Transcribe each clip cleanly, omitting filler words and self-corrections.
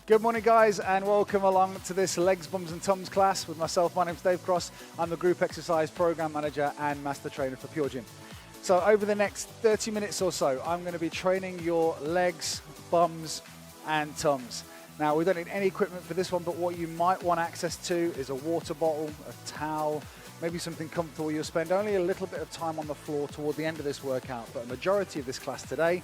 Good morning, guys, and welcome along to this Legs, Bums and Tums class with myself. My name's Dave Cross. I'm the Group Exercise Program Manager and Master Trainer for PureGym. So over the next 30 minutes or so, I'm going to be training your legs, bums, and tums. Now, we don't need any equipment for this one, but what you might want access to is a water bottle, a towel, maybe something comfortable. You'll spend only a little bit of time on the floor toward the end of this workout, but a majority of this class today,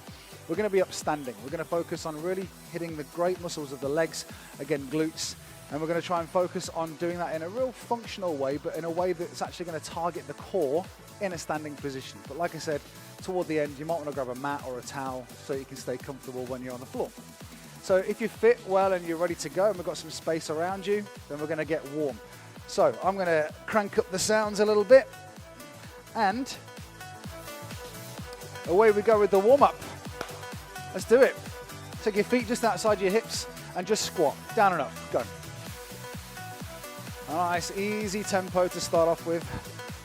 we're going to be up standing. We're going to focus on really hitting the great muscles of the legs, again, glutes, and we're going to try and focus on doing that in a real functional way, but in a way that's actually going to target the core in a standing position. But like I said, toward the end, you might want to grab a mat or a towel so you can stay comfortable when you're on the floor. So if you fit well and you're ready to go and we've got some space around you, then we're going to get warm. So I'm going to crank up the sounds a little bit, and away we go with the warm-up. Let's do it. Take your feet just outside your hips and just squat, down and up, go. A nice easy tempo to start off with.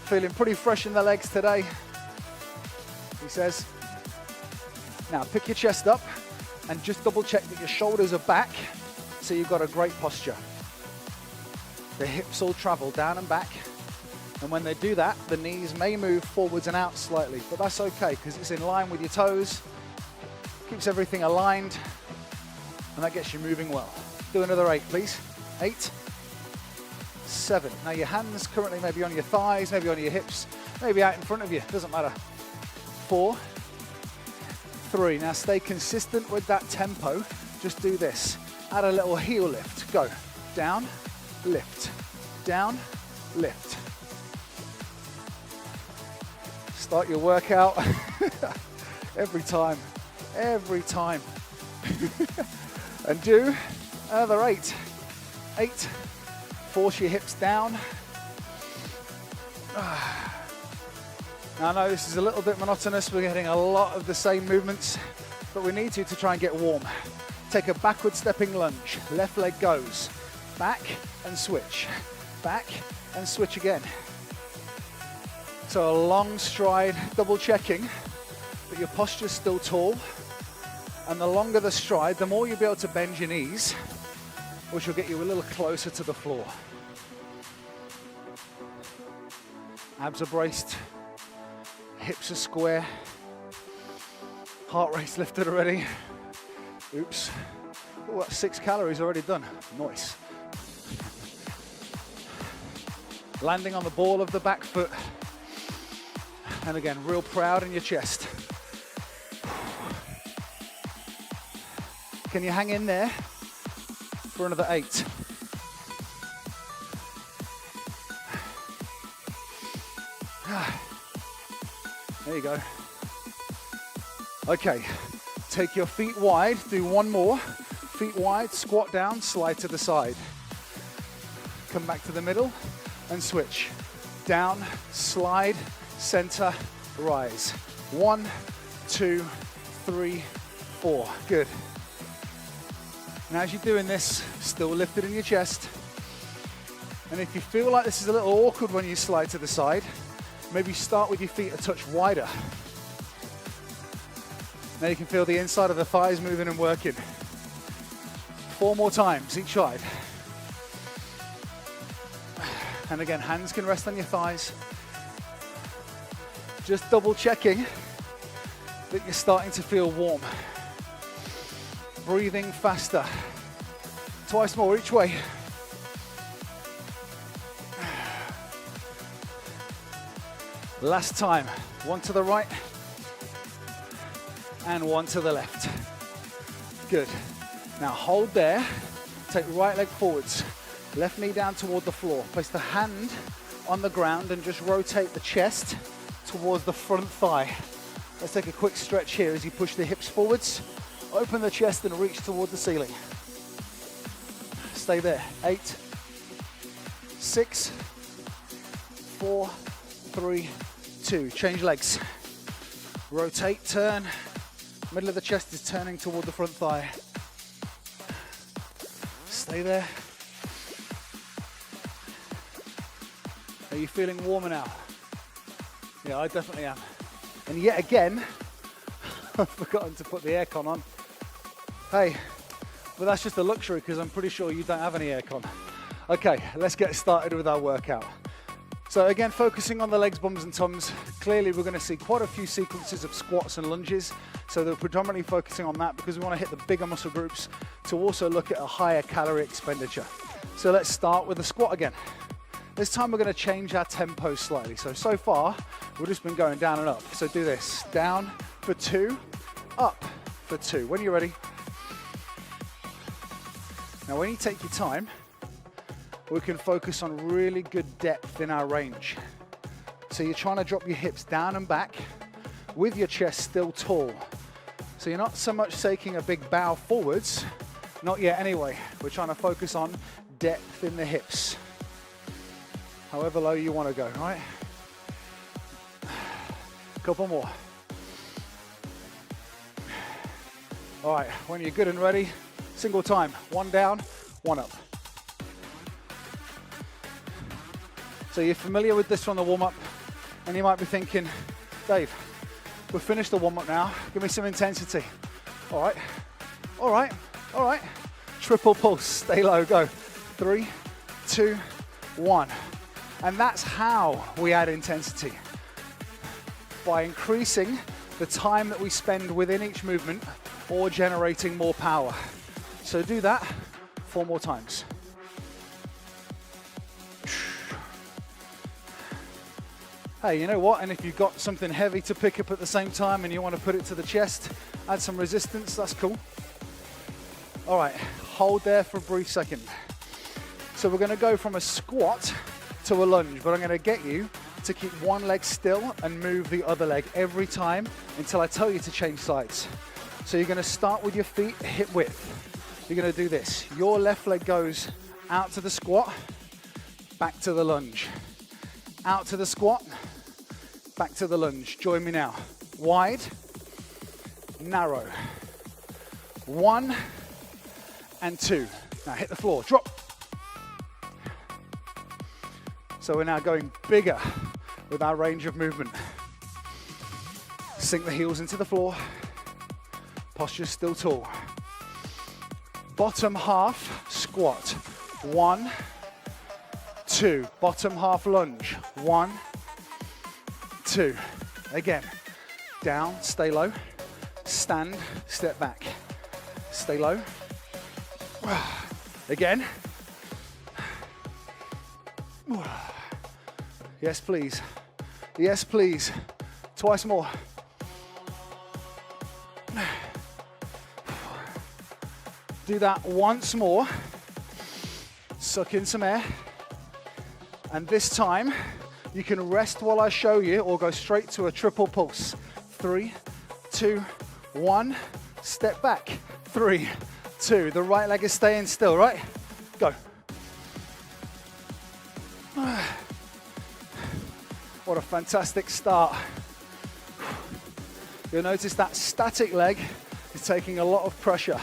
Feeling pretty fresh in the legs today, he says. Now pick your chest up and just double check that your shoulders are back so you've got a great posture. The hips all travel down and back, and when they do that, the knees may move forwards and out slightly, but that's okay because it's in line with your toes. Keeps everything aligned, and that gets you moving well. Do another 8, please. 8, 7. Now your hands currently maybe on your thighs, maybe on your hips, maybe out in front of you, doesn't matter. 4, 3. Now stay consistent with that tempo. Just do this. Add a little heel lift. Go. Down, lift. Down, lift. Start your workout every time. Every time. And do another 8. 8. Force your hips down. Now I know this is a little bit monotonous. We're getting a lot of the same movements, but we need to try and get warm. Take a backward stepping lunge. Left leg goes. Back and switch. Back and switch again. So a long stride, double checking that your posture's still tall. And the longer the stride, the more you'll be able to bend your knees, which will get you a little closer to the floor. Abs are braced, hips are square, heart rate's lifted already. Oops. Oh, that's 6 calories already done. Nice. Landing on the ball of the back foot. And again, real proud in your chest. Can you hang in there for another 8? There you go. Okay, take your feet wide, do one more. Feet wide, squat down, slide to the side. Come back to the middle and switch. Down, slide, center, rise. 1, 2, 3, 4. Good. Now as you're doing this, still lifted in your chest. And if you feel like this is a little awkward when you slide to the side, maybe start with your feet a touch wider. Now you can feel the inside of the thighs moving and working. 4 more times each side. And again, hands can rest on your thighs. Just double checking that you're starting to feel warm. Breathing faster. Twice more each way. Last time. 1 to the right and 1 to the left. Good. Now hold there. Take right leg forwards. Left knee down toward the floor. Place the hand on the ground and just rotate the chest towards the front thigh. Let's take a quick stretch here as you push the hips forwards. Open the chest and reach toward the ceiling. Stay there. 8, 6, 4, 3, 2. Change legs. Rotate, turn. Middle of the chest is turning toward the front thigh. Stay there. Are you feeling warmer now? Yeah, I definitely am. And yet again, I've forgotten to put the aircon on. Hey, But that's just a luxury because I'm pretty sure you don't have any aircon. Okay, let's get started with our workout. So again, focusing on the legs, bums and tums, clearly we're going to see quite a few sequences of squats and lunges. So they're predominantly focusing on that because we want to hit the bigger muscle groups to also look at a higher calorie expenditure. So let's start with the squat again. This time we're going to change our tempo slightly. So far, we've just been going down and up. So do this, down for 2, up for 2. When you're ready. Now when you take your time, we can focus on really good depth in our range. So you're trying to drop your hips down and back with your chest still tall. So you're not so much taking a big bow forwards, not yet anyway. We're trying to focus on depth in the hips. However low you want to go, right? Couple more. All right, when you're good and ready, single time, 1 down, 1 up. So you're familiar with this from the warm-up, and you might be thinking, Dave, we've finished the warm-up now, give me some intensity. All right, all right, all right. Triple pulse, stay low, go. 3, 2, 1. And that's how we add intensity. By increasing the time that we spend within each movement or generating more power. So do that 4 more times. Hey, you know what? And if you've got something heavy to pick up at the same time and you want to put it to the chest, add some resistance, that's cool. All right, hold there for a brief second. So we're going to go from a squat to a lunge, but I'm going to get you to keep one leg still and move the other leg every time until I tell you to change sides. So you're going to start with your feet hip width. You're going to do this. Your left leg goes out to the squat, back to the lunge. Out to the squat, back to the lunge. Join me now. Wide, narrow. 1 and 2. Now hit the floor, drop. So we're now going bigger with our range of movement. Sink the heels into the floor. Posture still tall. Bottom half squat. 1, 2. Bottom half lunge. 1, 2. Again. Down, stay low. Stand, step back. Stay low. Again. Yes, please. Yes, please. Twice more. Do that once more. Suck in some air. And this time, you can rest while I show you or go straight to a triple pulse. 3, 2, 1. Step back. 3, 2. The right leg is staying still, right? Go. What a fantastic start. You'll notice that static leg is taking a lot of pressure.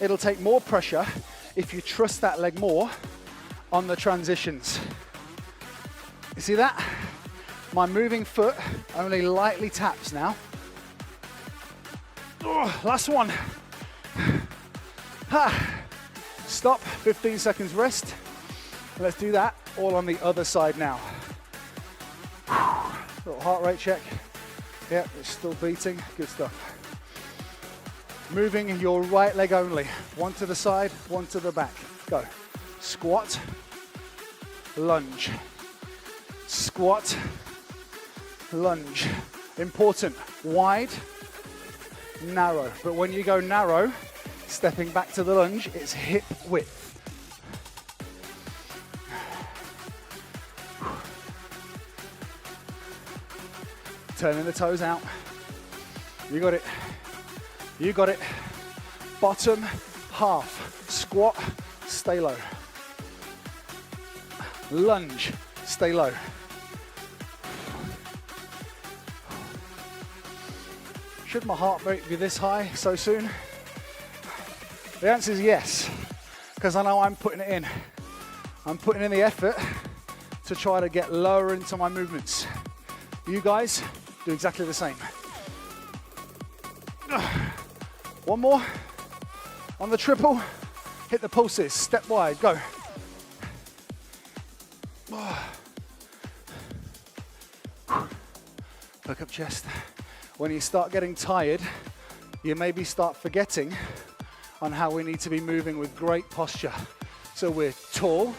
It'll take more pressure if you trust that leg more on the transitions. You see that? My moving foot only lightly taps now. Oh, last one. Stop, 15 seconds rest. Let's do that all on the other side now. Little heart rate check. Yep, it's still beating. Good stuff. Moving your right leg only. 1 to the side, 1 to the back. Go. Squat, lunge. Squat, lunge. Important. Wide, narrow. But when you go narrow, stepping back to the lunge, it's hip width. Turning the toes out. You got it. You got it. Bottom half. Squat, stay low. Lunge, stay low. Should my heart rate be this high so soon? The answer is yes, because I know I'm putting it in. I'm putting in the effort to try to get lower into my movements. You guys do exactly the same. One more on the triple. Hit the pulses, step wide, go. Look up chest. When you start getting tired, you maybe start forgetting on how we need to be moving with great posture. So we're tall,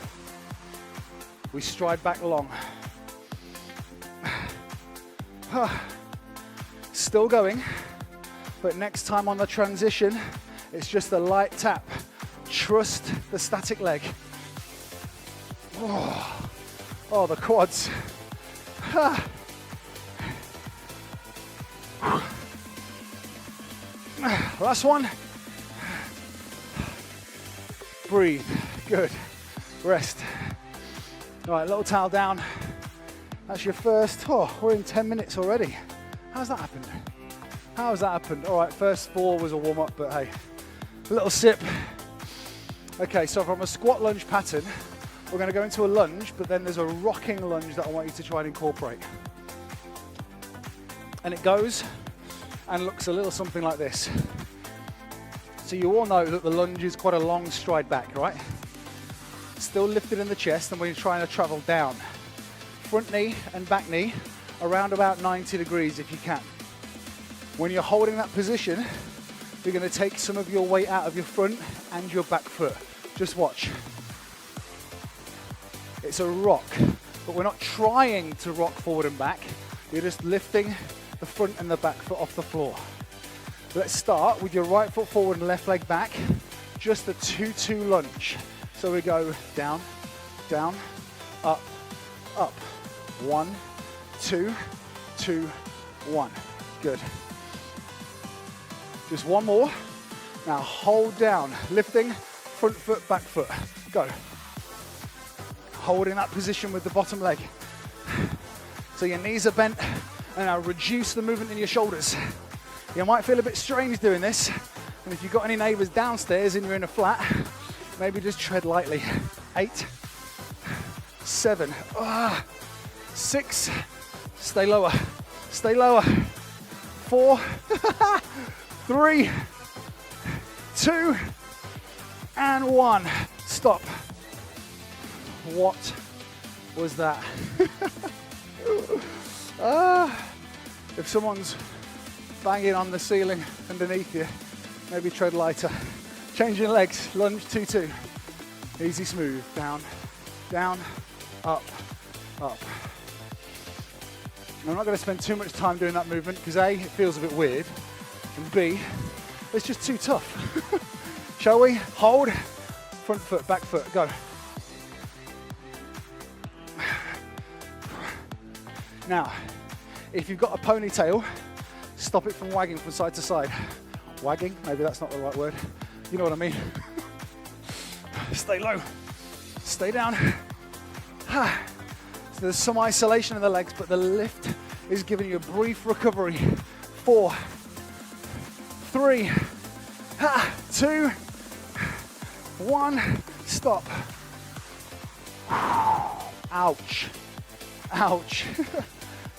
we stride back long. Still going, but next time on the transition, it's just a light tap. Trust the static leg. Oh, the quads. Last one. Breathe. Good. Rest. All right, little towel down. That's your first. Oh, we're in 10 minutes already. How's that happened? How's that happened? All right, first 4 was a warm-up, but hey, a little sip. Okay, so from a squat lunge pattern, we're going to go into a lunge, but then there's a rocking lunge that I want you to try and incorporate. And it goes and looks a little something like this. So you all know that the lunge is quite a long stride back, right? Still lifted in the chest, and we're trying to travel down. Front knee and back knee around about 90 degrees if you can. When you're holding that position, you're going to take some of your weight out of your front and your back foot. Just watch. It's a rock, but we're not trying to rock forward and back. You're just lifting the front and the back foot off the floor. Let's start with your right foot forward and left leg back. Just a 2-2 lunge. So we go down, down, up, up. 1, 2, 2, 1. Good. Just one more. Now hold down, lifting, front foot, back foot. Go. Holding that position with the bottom leg. So your knees are bent, and now reduce the movement in your shoulders. You might feel a bit strange doing this, and if you've got any neighbors downstairs and you're in a flat, maybe just tread lightly. 8, 7, 6, stay lower, 4, 3, 2, and 1. Stop. What was that? If someone's banging on the ceiling underneath you, maybe tread lighter. Changing legs, lunge 2-2. Easy, smooth, down, down, up, up. I'm not going to spend too much time doing that movement because A, it feels a bit weird, and B, it's just too tough. Shall we? Hold, front foot, back foot, go. Now, if you've got a ponytail, stop it from wagging from side to side. Wagging, maybe that's not the right word. You know what I mean. Stay low, stay down. So there's some isolation in the legs, but the lift is giving you a brief recovery. 4, 3, 2, 1, stop. Ouch, ouch.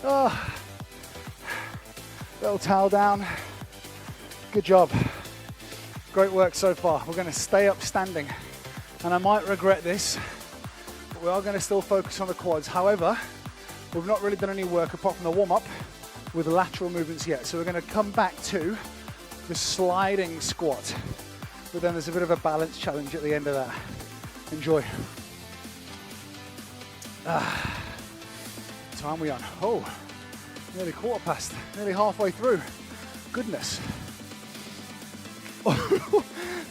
Oh. Little towel down. Good job. Great work so far. We're going to stay up standing, and I might regret this, but we are going to still focus on the quads. However, we've not really done any work apart from the warm-up with lateral movements yet. So we're going to come back to the sliding squat, but then there's a bit of a balance challenge at the end of that. Enjoy. Time we on? Oh, nearly quarter past, nearly halfway through. Goodness.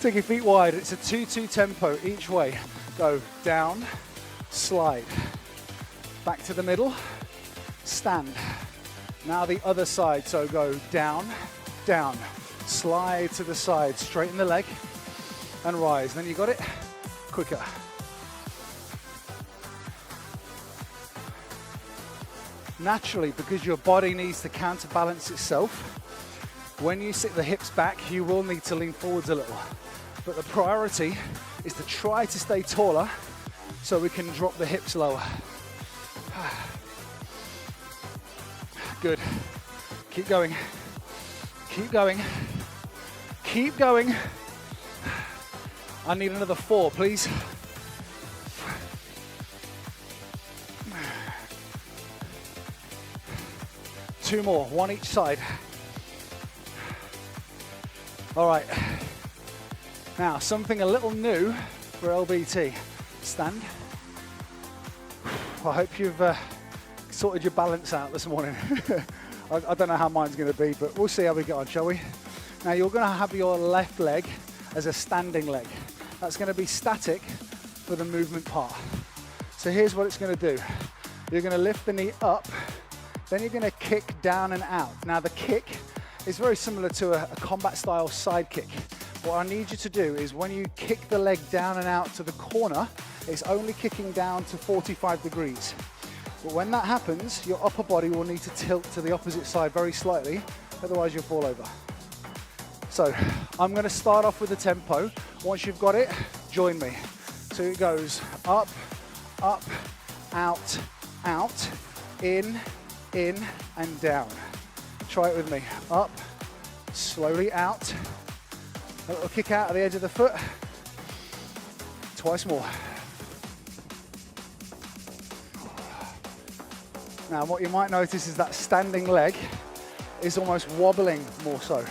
Take your feet wide. It's a 2-2 tempo each way. Go down, slide, back to the middle, stand. Now the other side. So go down, down, slide to the side, straighten the leg, and rise. Then you got it. Quicker. Naturally, because your body needs to counterbalance itself, when you sit the hips back, you will need to lean forwards a little. But the priority is to try to stay taller so we can drop the hips lower. Good. Keep going. Keep going. Keep going. I need another 4, please. Two more, one each side. All right. Now, something a little new for LBT. Stand. I hope you've sorted your balance out this morning. I don't know how mine's going to be, but we'll see how we get on, shall we? Now, you're going to have your left leg as a standing leg. That's going to be static for the movement part. So here's what it's going to do. You're going to lift the knee up, then you're going to kick down and out. Now, the kick is very similar to a combat style side kick. What I need you to do is when you kick the leg down and out to the corner, it's only kicking down to 45 degrees. But when that happens, your upper body will need to tilt to the opposite side very slightly, otherwise you'll fall over. So I'm going to start off with the tempo. Once you've got it, join me. So it goes up, up, out, out, in, and down. Try it with me. Up, slowly out. A little kick out of the edge of the foot. Twice more. Now what you might notice is that standing leg is almost wobbling more so.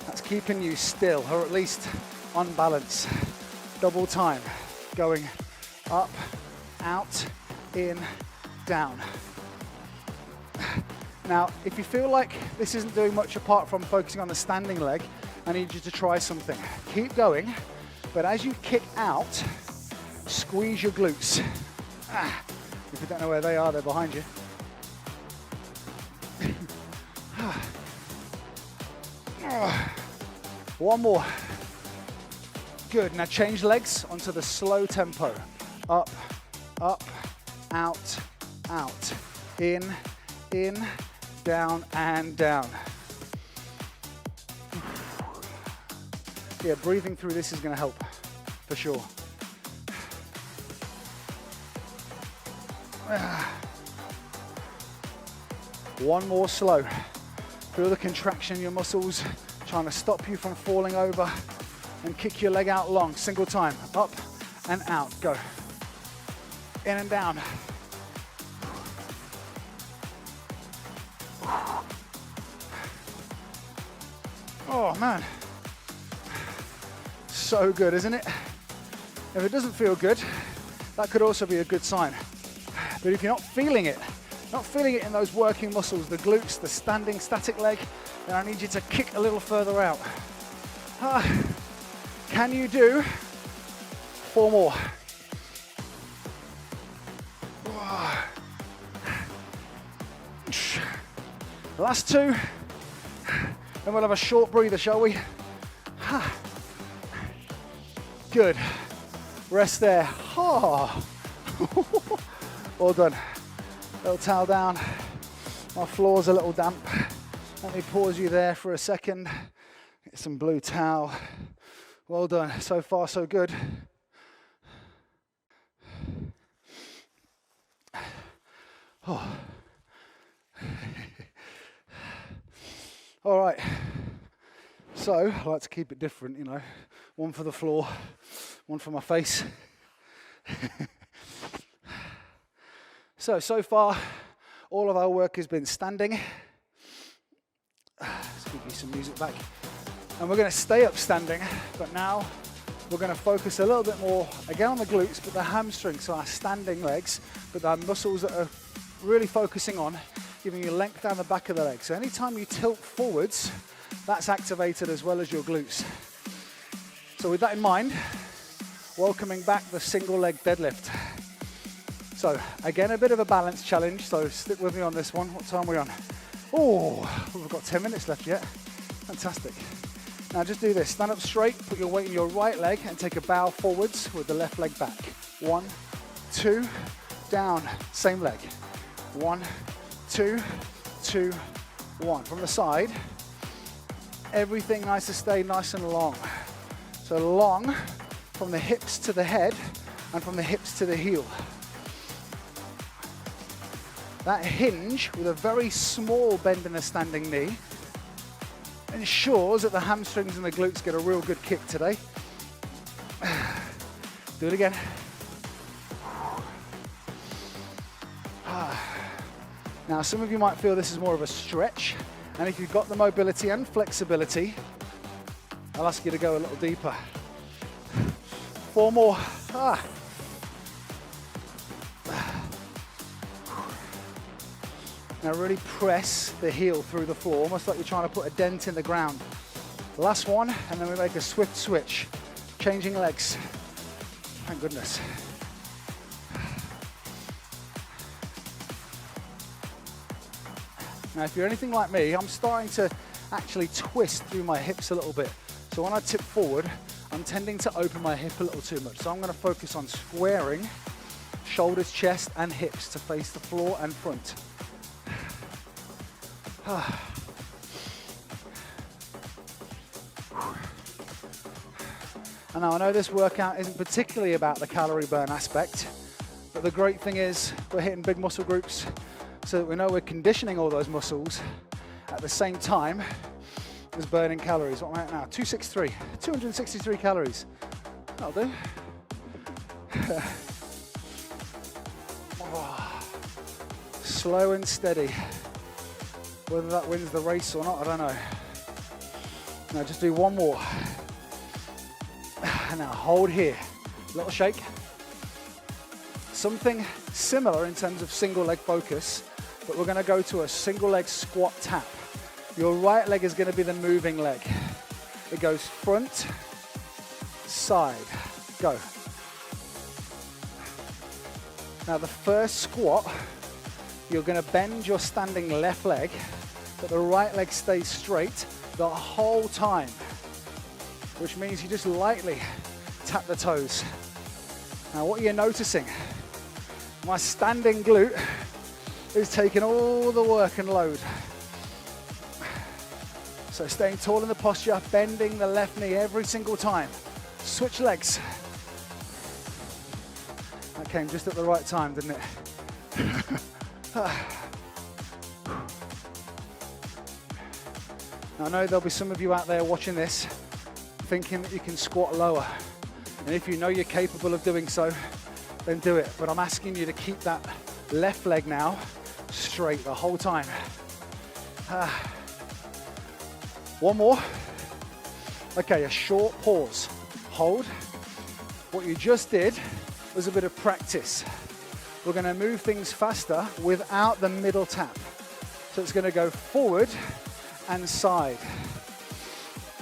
That's keeping you still, or at least on balance. Double time. Going up, out, in, down. Now, if you feel like this isn't doing much apart from focusing on the standing leg, I need you to try something. Keep going, but as you kick out, squeeze your glutes. If you don't know where they are, they're behind you. One more. Good, now change legs onto the slow tempo. Up, up, out, out. In, down, and down. Yeah, breathing through this is going to help, for sure. One more slow. Feel the contraction in your muscles, trying to stop you from falling over, and kick your leg out long, single time. Up and out, go. In and down. Oh man. So good, isn't it? If it doesn't feel good, that could also be a good sign. But if you're not feeling it in those working muscles, the glutes, the standing static leg, then I need you to kick a little further out. Can you do 4 more? Last 2, then we'll have a short breather, shall we? Good. Rest there. Well done. Little towel down. My floor's a little damp. Let me pause you there for a second. Get some blue towel. Well done. So far, so good. All right. So I like to keep it different, you know. One for the floor, one for my face. So far, all of our work has been standing. Let's give you some music back. And we're going to stay up standing, but now we're going to focus a little bit more, again on the glutes, but the hamstrings, so our standing legs, but our muscles that are really focusing on giving you length down the back of the leg. So anytime you tilt forwards, that's activated as well as your glutes. So with that in mind, welcoming back the single leg deadlift. So again, a bit of a balance challenge, so stick with me on this one. What time are we on? Oh, we've got 10 minutes left yet. Fantastic. Now just do this, stand up straight, put your weight in your right leg and take a bow forwards with the left leg back. 1, 2, down, same leg. 1, 2, 2, 1. From the side, everything nice to stay nice and long. So long from the hips to the head and from the hips to the heel. That hinge with a very small bend in the standing knee ensures that the hamstrings and the glutes get a real good kick today. Do it again. Now, some of you might feel this is more of a stretch, and if you've got the mobility and flexibility, I'll ask you to go a little deeper. 4 more. Now really press the heel through the floor, almost like you're trying to put a dent in the ground. Last one, and then we make a swift switch, changing legs. Thank goodness. Now, if you're anything like me, I'm starting to actually twist through my hips a little bit. So when I tip forward, I'm tending to open my hip a little too much. So I'm going to focus on squaring shoulders, chest, and hips to face the floor and front. And now I know this workout isn't particularly about the calorie burn aspect, but the great thing is we're hitting big muscle groups so that we know we're conditioning all those muscles at the same time as burning calories. What am I at now? 263 calories. That'll do. Slow and steady. Whether that wins the race or not, I don't know. Now just do one more. And now hold here. Little shake. Something similar in terms of single leg focus, but we're going to go to a single leg squat tap. Your right leg is going to be the moving leg. It goes front, side, go. Now the first squat, you're going to bend your standing left leg, but the right leg stays straight the whole time, which means you just lightly tap the toes. Now what you're noticing, my standing glute is taking all the work and load. So staying tall in the posture, bending the left knee every single time. Switch legs. That came just at the right time, didn't it? Now, I know there'll be some of you out there watching this thinking that you can squat lower. And if you know you're capable of doing so, then do it. But I'm asking you to keep that left leg now straight the whole time. One more. Okay, a short pause. Hold. What you just did was a bit of practice. We're going to move things faster without the middle tap. So it's going to go forward and side,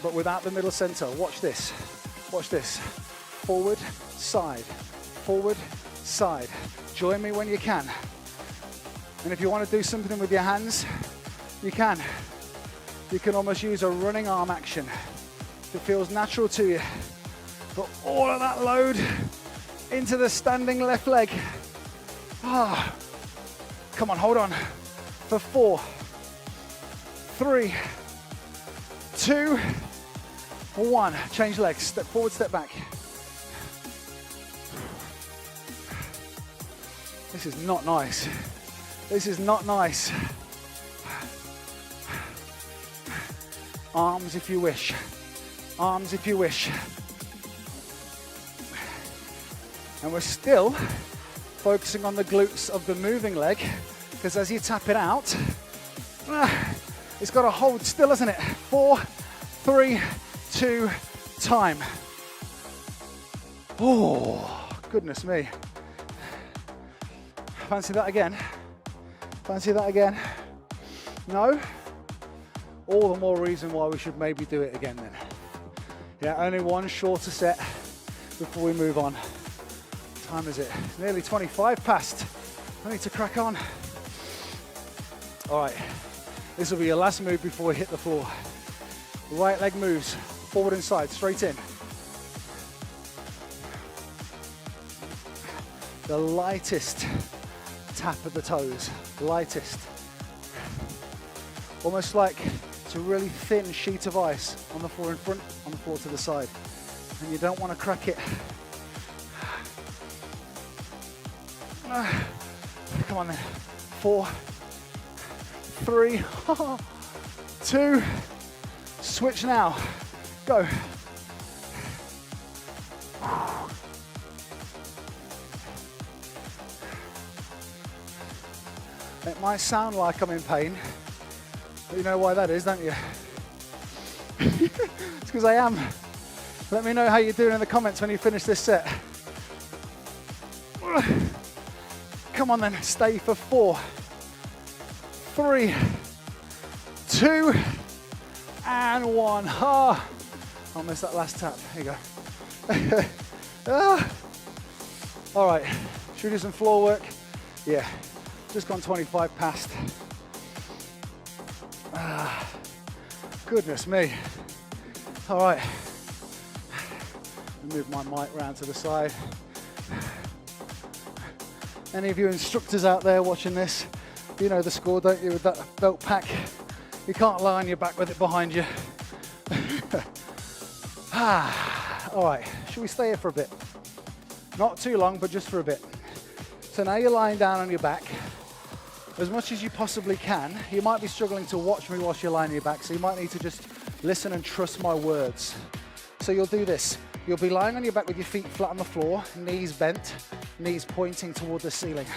but without the middle center. Watch this. Watch this. Forward, side. Forward, side. Join me when you can. And if you want to do something with your hands, you can. You can almost use a running arm action if it feels natural to you. Put all of that load into the standing left leg. Come on, hold on. For 4, 3, 2, 1. Change legs. Step forward, step back. This is not nice. This is not nice. Arms if you wish. Arms if you wish. And we're still focusing on the glutes of the moving leg, because as you tap it out, it's got to hold still, isn't it? 4, 3, 2, time. Oh, goodness me. Fancy that again? Fancy that again? No? All the more reason why we should maybe do it again then. Yeah, only one shorter set before we move on. What time is it? Nearly 25 past. I need to crack on. All right, this will be your last move before we hit the floor. Right leg moves, forward and side, straight in. The lightest tap of the toes, lightest. Almost like it's a really thin sheet of ice on the floor in front, on the floor to the side. And you don't want to crack it. Come on then. 4, 3, 2, switch now. Go. It might sound like I'm in pain, but you know why that is, don't you? It's because I am. Let me know how you're doing in the comments when you finish this set. Come on then, stay for 4, 3, 2, and 1. Ah, I missed that last tap. Here you go. All right, should we do some floor work? Yeah, just gone 25 past. Goodness me. All right, move my mic round to the side. Any of you instructors out there watching this, you know the score, don't you, with that belt pack? You can't lie on your back with it behind you. All right, should we stay here for a bit? Not too long, but just for a bit. So now you're lying down on your back. As much as you possibly can, you might be struggling to watch me whilst you're lying on your back, so you might need to just listen and trust my words. So you'll do this. You'll be lying on your back with your feet flat on the floor, knees bent, knees pointing toward the ceiling.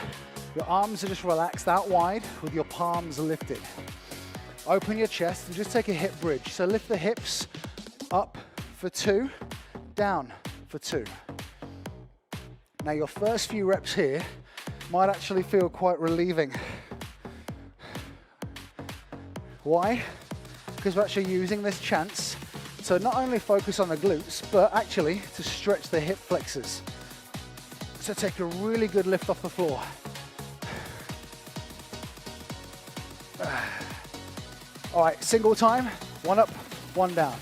Your arms are just relaxed out wide with your palms lifted. Open your chest and just take a hip bridge. So lift the hips up for 2, down for 2. Now your first few reps here might actually feel quite relieving. Why? Because we're actually using this chance to not only focus on the glutes, but actually to stretch the hip flexors. So take a really good lift off the floor. All right, single time, 1 up, 1 down.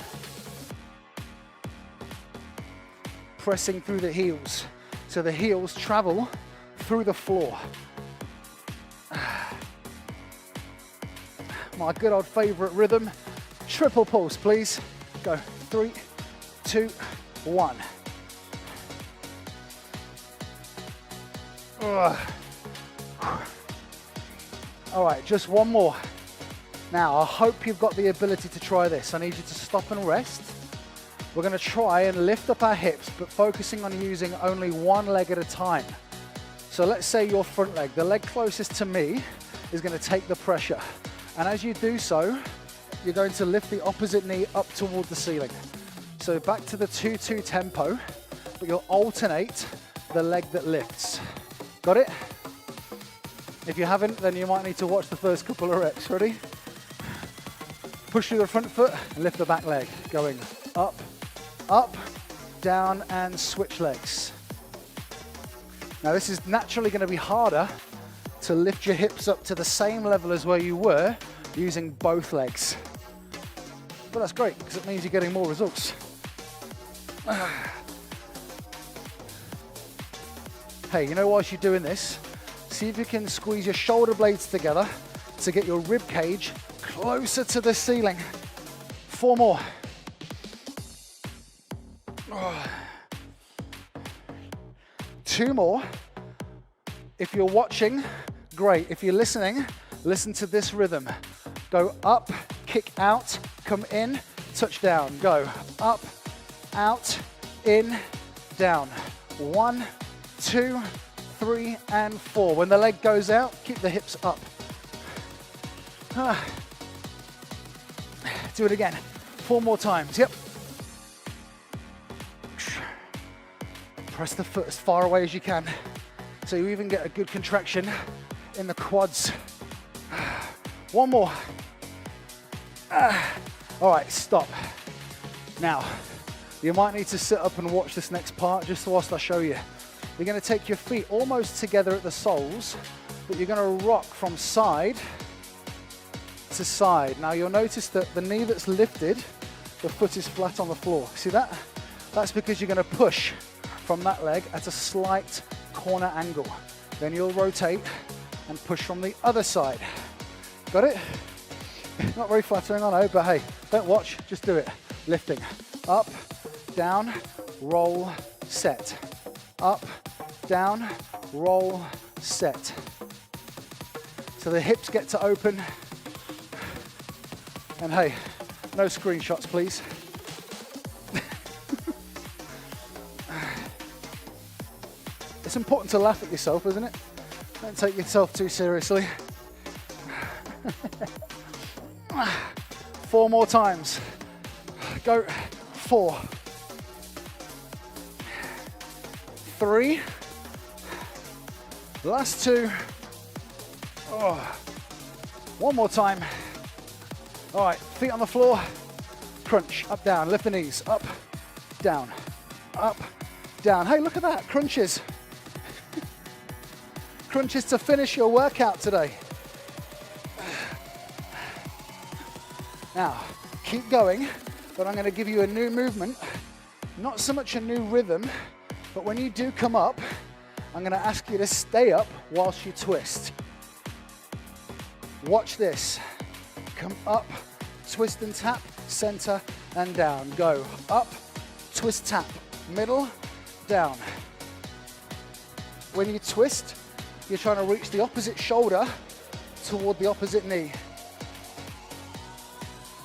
Pressing through the heels, so the heels travel through the floor. My good old favorite rhythm, triple pulse, please. Go, 3, 2, 1. All right, just one more. Now, I hope you've got the ability to try this. I need you to stop and rest. We're gonna try and lift up our hips, but focusing on using only one leg at a time. So let's say your front leg, the leg closest to me is gonna take the pressure. And as you do so, you're going to lift the opposite knee up toward the ceiling. So back to the 2-2 tempo, but you'll alternate the leg that lifts. Got it? If you haven't, then you might need to watch the first couple of reps. Ready? Push through the front foot and lift the back leg. Going up, up, down, and switch legs. Now this is naturally going to be harder to lift your hips up to the same level as where you were using both legs. But that's great, because it means you're getting more results. Hey, you know, whilst you're doing this, see if you can squeeze your shoulder blades together to get your rib cage closer to the ceiling. 4 more. 2 more. If you're watching, great. If you're listening, listen to this rhythm. Go up, kick out, come in, touch down. Go up, out, in, down. 1, 2, 3, and 4. When the leg goes out, keep the hips up. Do it again. 4 more times. Yep. Press the foot as far away as you can, so you even get a good contraction in the quads. 1 more. All right, stop. Now, you might need to sit up and watch this next part just whilst I show you. You're going to take your feet almost together at the soles, but you're going to rock from side to side. Now you'll notice that the knee that's lifted, the foot is flat on the floor. See that? That's because you're going to push from that leg at a slight corner angle. Then you'll rotate and push from the other side. Got it? Not very flattering, I know, but hey, don't watch, just do it. Lifting. Up, down, roll, set. Up, down, roll, set. So the hips get to open. And hey, no screenshots, please. It's important to laugh at yourself, isn't it? Don't take yourself too seriously. 4 more times. Go. 4, 3, last 2. Oh. 1 more time. All right, feet on the floor, crunch, up, down, lift the knees, up, down, Hey, look at that, crunches. Crunches to finish your workout today. Now, keep going, but I'm gonna give you a new movement, not so much a new rhythm, but when you do come up, I'm gonna ask you to stay up whilst you twist. Watch this. Come up, twist and tap, center and down. Go up, twist, tap, middle, down. When you twist, you're trying to reach the opposite shoulder toward the opposite knee.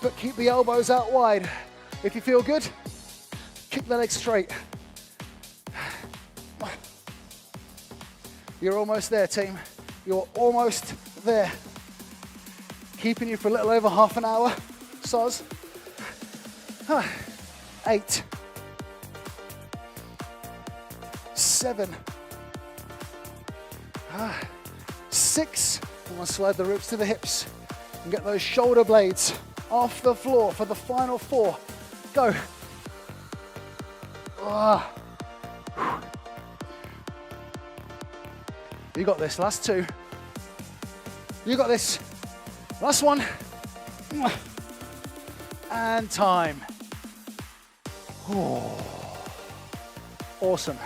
But keep the elbows out wide. If you feel good, kick the legs straight. You're almost there, team. You're almost there. Keeping you for a little over half an hour. Soz. 8, 7, 6. I'm gonna slide the ribs to the hips and get those shoulder blades off the floor for the final 4. Go. You got this, last 2. You got this. Last 1. And time. Awesome.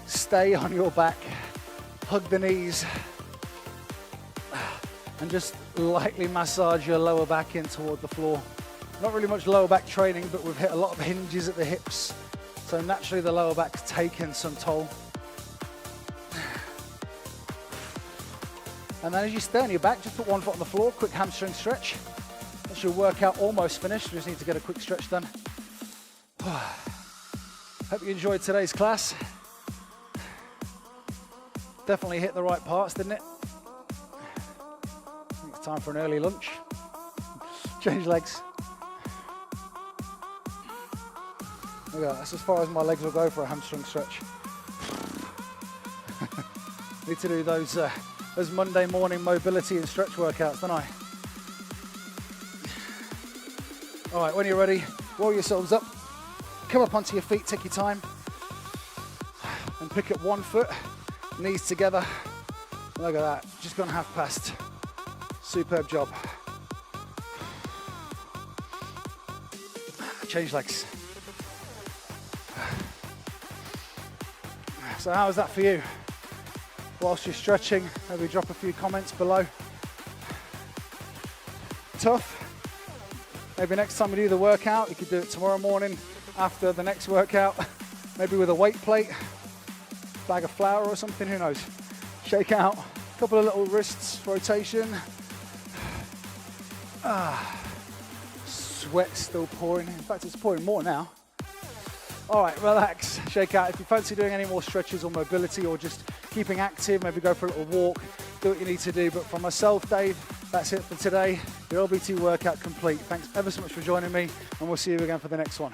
Stay on your back. Hug the knees. And just lightly massage your lower back in toward the floor. Not really much lower back training, but we've hit a lot of hinges at the hips. So naturally the lower back's taken some toll. And then as you stay on your back, just put 1 foot on the floor, quick hamstring stretch. That's your workout almost finished. We just need to get a quick stretch done. Hope you enjoyed today's class. Definitely hit the right parts, didn't it? I think it's time for an early lunch. Change legs. Look at that, that's as far as my legs will go for a hamstring stretch. Need to do those Monday morning mobility and stretch workouts, don't I? All right, when you're ready, roll yourselves up, come up onto your feet, take your time, and pick up 1 foot, knees together. Look at that, just gone half past. Superb job. Change legs. So how was that for you? Whilst you're stretching, maybe drop a few comments below. Tough? Maybe next time we do the workout, you could do it tomorrow morning after the next workout, maybe with a weight plate, bag of flour or something, who knows. Shake out, a couple of little wrists, rotation. Sweat still pouring. In fact, it's pouring more now. All right, relax, shake out. If you fancy doing any more stretches or mobility or just keeping active, maybe go for a little walk, do what you need to do. But from myself, Dave, that's it for today. Your LBT workout complete. Thanks ever so much for joining me, and we'll see you again for the next one.